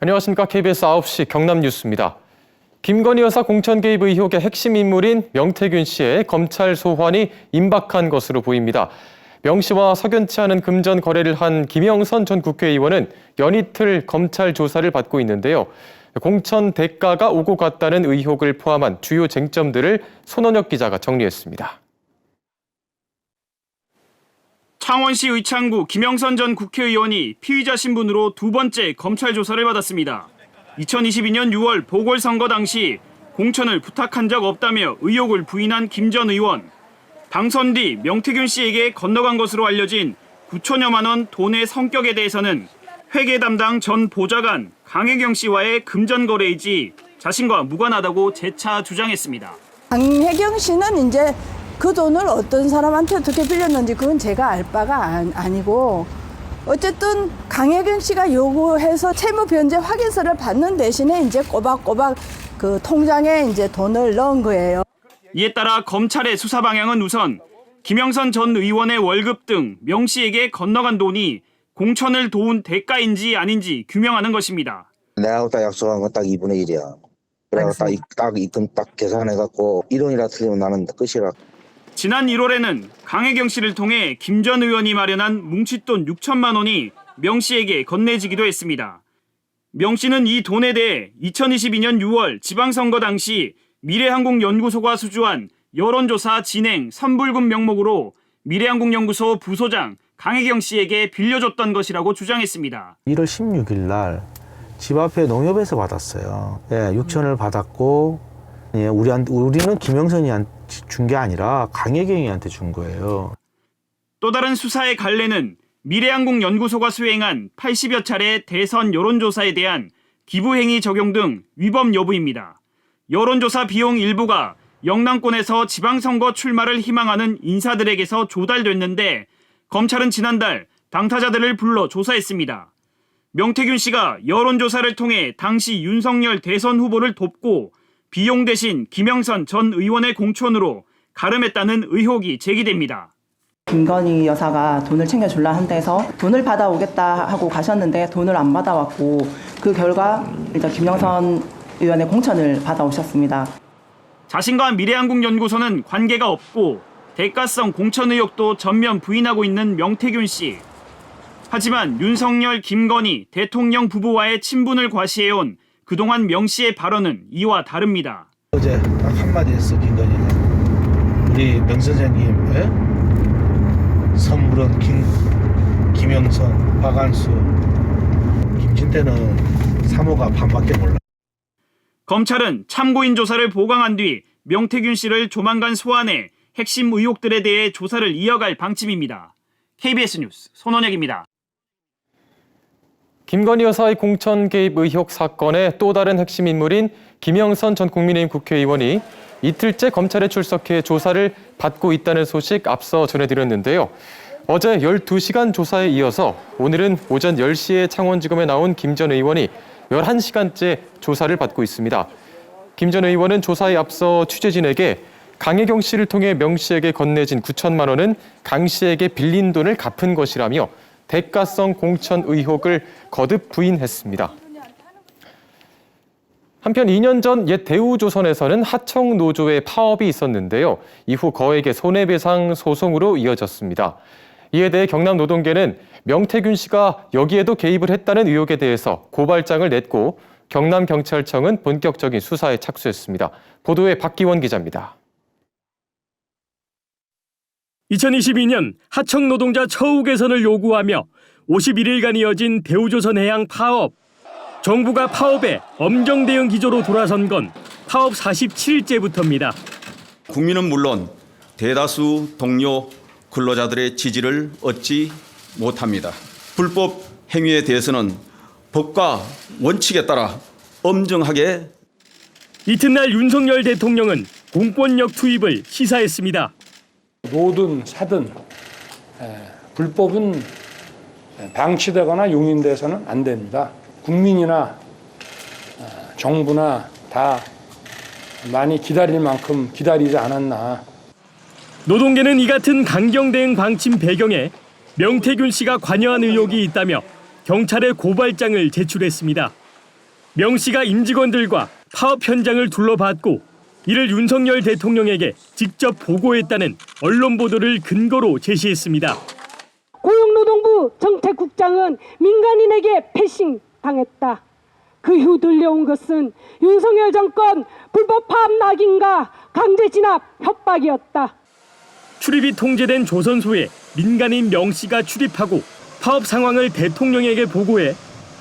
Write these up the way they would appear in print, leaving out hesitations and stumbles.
안녕하십니까. KBS 9시 경남 뉴스입니다. 김건희 여사 공천 개입 의혹의 핵심 인물인 명태균 씨의 검찰 소환이 임박한 것으로 보입니다. 명 씨와 석연치 않은 금전 거래를 한 김영선 전 국회의원은 연이틀 검찰 조사를 받고 있는데요. 공천 대가가 오고 갔다는 의혹을 포함한 주요 쟁점들을 손원혁 기자가 정리했습니다. 창원시 의창구 김영선 전 국회의원이 피의자 신분으로 두 번째 검찰 조사를 받았습니다. 2022년 6월 보궐선거 당시 공천을 부탁한 적 없다며 의혹을 부인한 김 전 의원. 당선 뒤 명태균 씨에게 건너간 것으로 알려진 9천여만 원 돈의 성격에 대해서는 회계 담당 전 보좌관 강혜경 씨와의 금전 거래이지 자신과 무관하다고 재차 주장했습니다. 강혜경 씨는 이제 그 돈을 어떤 사람한테 어떻게 빌렸는지 그건 제가 알 바가 아니고, 어쨌든 강혜경 씨가 요구해서 채무 변제 확인서를 받는 대신에 이제 꼬박꼬박 그 통장에 이제 돈을 넣은 거예요. 이에 따라 검찰의 수사 방향은 우선 김영선 전 의원의 월급 등 명 씨에게 건너간 돈이 공천을 도운 대가인지 아닌지 규명하는 것입니다. 내가 딱 약속한 건 딱 2분의 1이야. 그래서 딱 입금 딱 계산해갖고 1원이라 틀리면 나는 끝이라. 지난 1월에는 강혜경 씨를 통해 김 전 의원이 마련한 뭉칫돈 6천만 원이 명 씨에게 건네지기도 했습니다. 명 씨는 이 돈에 대해 2022년 6월 지방선거 당시 미래항공연구소가 수주한 여론조사 진행 선불금 명목으로 미래항공연구소 부소장 강혜경 씨에게 빌려줬던 것이라고 주장했습니다. 1월 16일 날 집 앞에 농협에서 받았어요. 6천을 받았고, 우리는 김영선이한테 준 게 아니라 강혜경이한테 준 거예요. 또 다른 수사의 갈래는 미래항공연구소가 수행한 80여 차례 대선 여론조사에 대한 기부행위 적용 등 위법 여부입니다. 여론조사 비용 일부가 영남권에서 지방선거 출마를 희망하는 인사들에게서 조달됐는데 검찰은 지난달 당사자들을 불러 조사했습니다. 명태균 씨가 여론조사를 통해 당시 윤석열 대선 후보를 돕고 비용 대신 김영선 전 의원의 공천으로 가름했다는 의혹이 제기됩니다. 김건희 여사가 돈을 챙겨줄라 한 데서 돈을 받아오겠다 하고 가셨는데 돈을 안 받아왔고, 그 결과 일단 김영선 의원의 공천을 받아오셨습니다. 자신과 미래항공연구소는 관계가 없고 대가성 공천 의혹도 전면 부인하고 있는 명태균 씨. 하지만 윤석열, 김건희 대통령 부부와의 친분을 과시해온 그동안 명 씨의 발언은 이와 다릅니다. 어제 딱 한마디 했어, 김건희는. 우리 명 선생님, 선물은 김영선, 박한수, 김진태는 사모가 반밖에 몰라. 검찰은 참고인 조사를 보강한 뒤 명태균 씨를 조만간 소환해 핵심 의혹들에 대해 조사를 이어갈 방침입니다. KBS 뉴스 손원혁입니다. 김건희 여사의 공천 개입 의혹 사건의 또 다른 핵심 인물인 김영선 전 국민의힘 국회의원이 이틀째 검찰에 출석해 조사를 받고 있다는 소식 앞서 전해드렸는데요. 어제 12시간 조사에 이어서 오늘은 오전 10시에 창원지검에 나온 김 전 의원이 11시간째 조사를 받고 있습니다. 김 전 의원은 조사에 앞서 취재진에게 강혜경 씨를 통해 명 씨에게 건네진 9천만 원은 강 씨에게 빌린 돈을 갚은 것이라며 대가성 공천 의혹을 거듭 부인했습니다. 한편 2년 전 옛 대우조선에서는 하청 노조의 파업이 있었는데요. 이후 거액의 손해배상 소송으로 이어졌습니다. 이에 대해 경남노동계는 명태균 씨가 여기에도 개입을 했다는 의혹에 대해서 고발장을 냈고 경남경찰청은 본격적인 수사에 착수했습니다. 보도에 박기원 기자입니다. 2022년 하청 노동자 처우 개선을 요구하며 51일간 이어진 대우조선해양 파업. 정부가 파업에 엄정 대응 기조로 돌아선 건 파업 47일째부터입니다. 국민은 물론 대다수 동료 근로자들의 지지를 얻지 못합니다. 불법 행위에 대해서는 법과 원칙에 따라 엄정하게. 이튿날 윤석열 대통령은 공권력 투입을 시사했습니다. 노든 사든 불법은 방치되거나 용인돼서는 안 됩니다. 국민이나 정부나 다 많이 기다릴 만큼 기다리지 않았나. 노동계는 이 같은 강경 대응 방침 배경에 명태균 씨가 관여한 의혹이 있다며 경찰에 고발장을 제출했습니다. 명 씨가 임직원들과 파업 현장을 둘러봤고 이를 윤석열 대통령에게 직접 보고했다는 언론 보도를 근거로 제시했습니다. 고용노동부 정책국장은 민간인에게 패싱 당했다. 그 후 들려온 것은 윤석열 정권 불법 파업 낙인과 강제 진압 협박이었다. 출입이 통제된 조선소에 민간인 명 씨가 출입하고 파업 상황을 대통령에게 보고해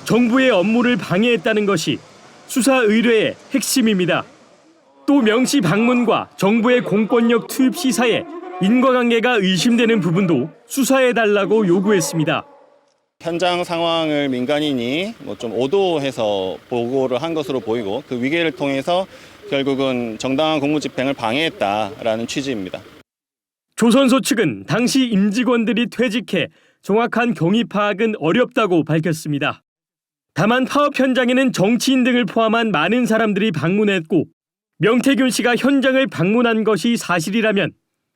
정부의 업무를 방해했다는 것이 수사 의뢰의 핵심입니다. 또 명 씨 방문과 정부의 공권력 투입 시사에 인과관계가 의심되는 부분도 수사해달라고 요구했습니다. 현장 상황을 민간인이 좀 오도해서 보고를 한 것으로 보이고 그 위계를 통해서 결국은 정당한 공무집행을 방해했다라는 취지입니다. 조선소 측은 당시 임직원들이 퇴직해 정확한 경위 파악은 어렵다고 밝혔습니다. 다만 파업 현장에는 정치인 등을 포함한 많은 사람들이 방문했고 명태균 씨가 현장을 방문한 것이 사실이라면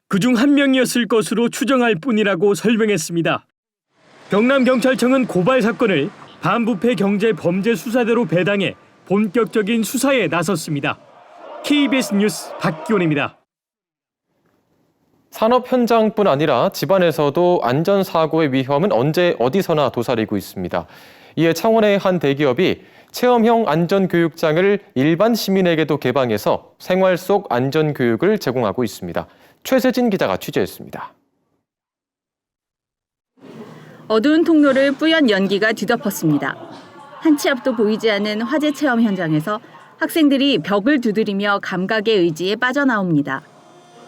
그중 한 명이었을 것으로 추정할 뿐이라고 설명했습니다. 경남경찰청은 고발 사건을 반부패 경제 범죄 수사대로 배당해 본격적인 수사에 나섰습니다. KBS 뉴스 박기원입니다. 산업 현장뿐 아니라 집안에서도 안전사고의 위험은 언제 어디서나 도사리고 있습니다. 이에 창원의 한 대기업이 체험형 안전교육장을 일반 시민에게도 개방해서 생활 속 안전교육을 제공하고 있습니다. 최세진 기자가 취재했습니다. 어두운 통로를 뿌연 연기가 뒤덮었습니다. 한 치 앞도 보이지 않는 화재 체험 현장에서 학생들이 벽을 두드리며 감각의 의지에 빠져나옵니다.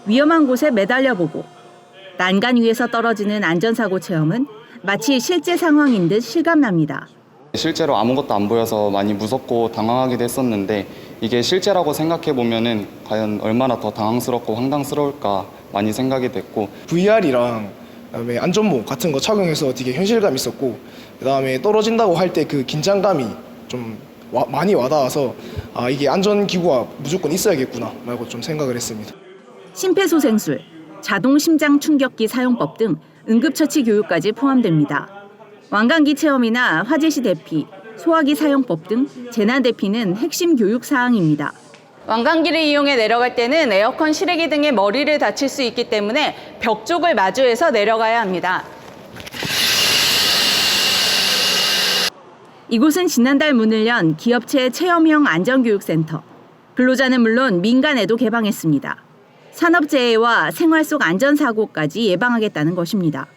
위험한 곳에 매달려보고 난간 위에서 떨어지는 안전사고 체험은 마치 실제 상황인 듯 실감납니다. 실제로 아무것도 안 보여서 많이 무섭고 당황하기도 했었는데 이게 실제라고 생각해보면은 과연 얼마나 더 당황스럽고 황당스러울까 많이 생각이 됐고 VR이랑 그다음에 안전모 같은 거 착용해서 되게 현실감 있었고 그다음에 떨어진다고 할 때 그 긴장감이 좀 많이 와닿아서 이게 안전기구가 무조건 있어야겠구나 말고 좀 생각을 했습니다. 심폐소생술, 자동 심장 충격기 사용법 등 응급처치 교육까지 포함됩니다. 완강기 체험이나 화재 시 대피, 소화기 사용법 등 재난 대피는 핵심 교육 사항입니다. 완강기를 이용해 내려갈 때는 에어컨 실외기 등의 머리를 다칠 수 있기 때문에 벽 쪽을 마주해서 내려가야 합니다. 이곳은 지난달 문을 연 기업체 체험형 안전교육센터. 근로자는 물론 민간에도 개방했습니다. 산업재해와 생활 속 안전사고까지 예방하겠다는 것입니다.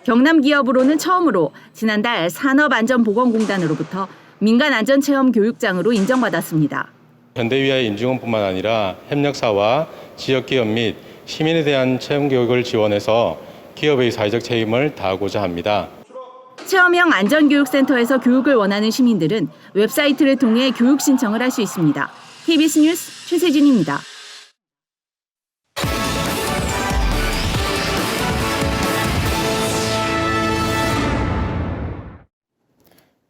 경남 기업으로는 처음으로 지난달 산업안전보건공단으로부터 민간안전체험 교육장으로 인정받았습니다. 현대위아의 임직원뿐만 아니라 협력사와 지역기업 및 시민에 대한 체험교육을 지원해서 기업의 사회적 책임을 다하고자 합니다. 체험형 안전교육센터에서 교육을 원하는 시민들은 웹사이트를 통해 교육 신청을 할 수 있습니다. KBS 뉴스 최세진입니다.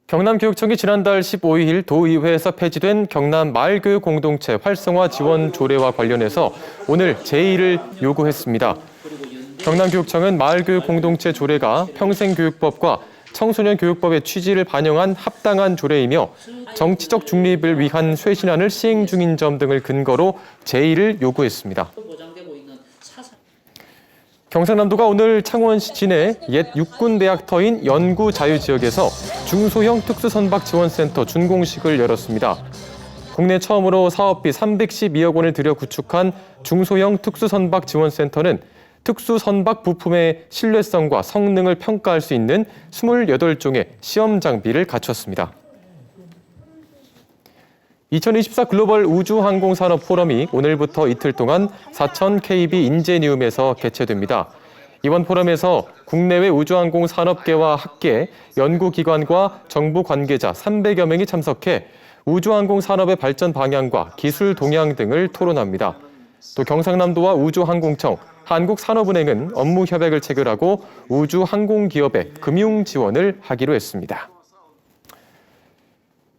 경남교육청이 지난달 15일 도의회에서 폐지된 경남 마을교육공동체 활성화 지원 조례와 관련해서 오늘 제의를 요구했습니다. 경남교육청은 마을교육공동체 조례가 평생교육법과 청소년교육법의 취지를 반영한 합당한 조례이며 정치적 중립을 위한 쇄신안을 시행 중인 점 등을 근거로 제의를 요구했습니다. 경상남도가 오늘 창원시 진해 옛 육군대학터인 연구자유지역에서 중소형 특수선박지원센터 준공식을 열었습니다. 국내 처음으로 사업비 312억 원을 들여 구축한 중소형 특수선박지원센터는 특수선박 부품의 신뢰성과 성능을 평가할 수 있는 28종의 시험 장비를 갖췄습니다. 2024 글로벌 우주항공산업 포럼이 오늘부터 이틀 동안 사천 KB 인제니움에서 개최됩니다. 이번 포럼에서 국내외 우주항공 산업계와 학계, 연구기관과 정부 관계자 300여 명이 참석해 우주항공 산업의 발전 방향과 기술 동향 등을 토론합니다. 또 경상남도와 우주항공청, 한국산업은행은 업무 협약을 체결하고 우주항공기업에 금융 지원을 하기로 했습니다.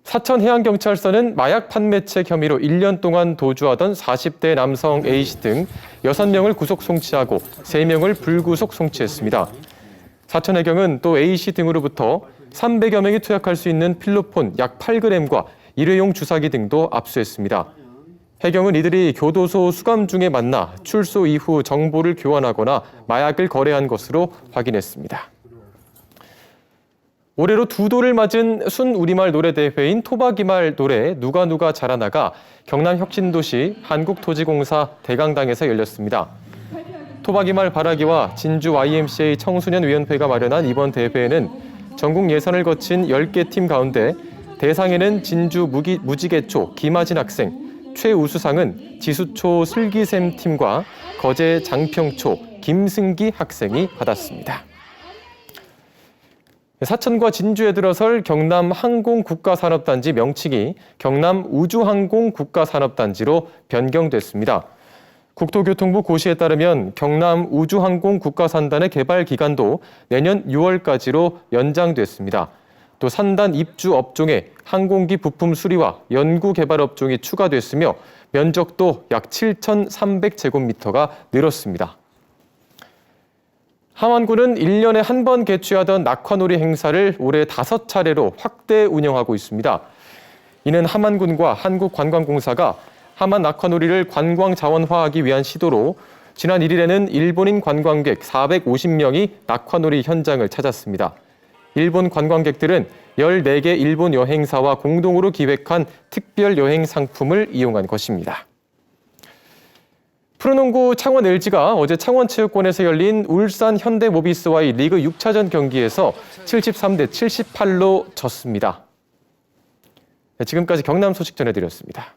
사천해양경찰서는 마약 판매책 혐의로 1년 동안 도주하던 40대 남성 A씨 등 6명을 구속 송치하고 3명을 불구속 송치했습니다. 사천해경은 또 A씨 등으로부터 300여 명이 투약할 수 있는 필로폰 약 8g과 일회용 주사기 등도 압수했습니다. 해경은 이들이 교도소 수감 중에 만나 출소 이후 정보를 교환하거나 마약을 거래한 것으로 확인했습니다. 올해로 두 돌을 맞은 순우리말 노래대회인 토박이말 노래 누가 자라나가 경남 혁신도시 한국토지공사 대강당에서 열렸습니다. 토박이말 바라기와 진주 YMCA 청소년위원회가 마련한 이번 대회에는 전국 예선을 거친 10개 팀 가운데 대상에는 진주 무지개초 김하진 학생, 최우수상은 지수초 슬기샘 팀과 거제 장평초 김승기 학생이 받았습니다. 사천과 진주에 들어설 경남 항공국가산업단지 명칭이 경남 우주항공국가산업단지로 변경됐습니다. 국토교통부 고시에 따르면 경남 우주항공국가산단의 개발 기간도 내년 6월까지로 연장됐습니다. 또 산단 입주 업종에 항공기 부품 수리와 연구 개발 업종이 추가됐으며 면적도 약 7,300제곱미터가 늘었습니다. 함안군은 1년에 한 번 개최하던 낙화놀이 행사를 올해 5차례로 확대 운영하고 있습니다. 이는 함안군과 한국관광공사가 함안 낙화놀이를 관광 자원화하기 위한 시도로 지난 1일에는 일본인 관광객 450명이 낙화놀이 현장을 찾았습니다. 일본 관광객들은 14개 일본 여행사와 공동으로 기획한 특별 여행 상품을 이용한 것입니다. 프로농구 창원 LG가 어제 창원체육관에서 열린 울산 현대모비스와의 리그 6차전 경기에서 73대 78로 졌습니다. 지금까지 경남 소식 전해드렸습니다.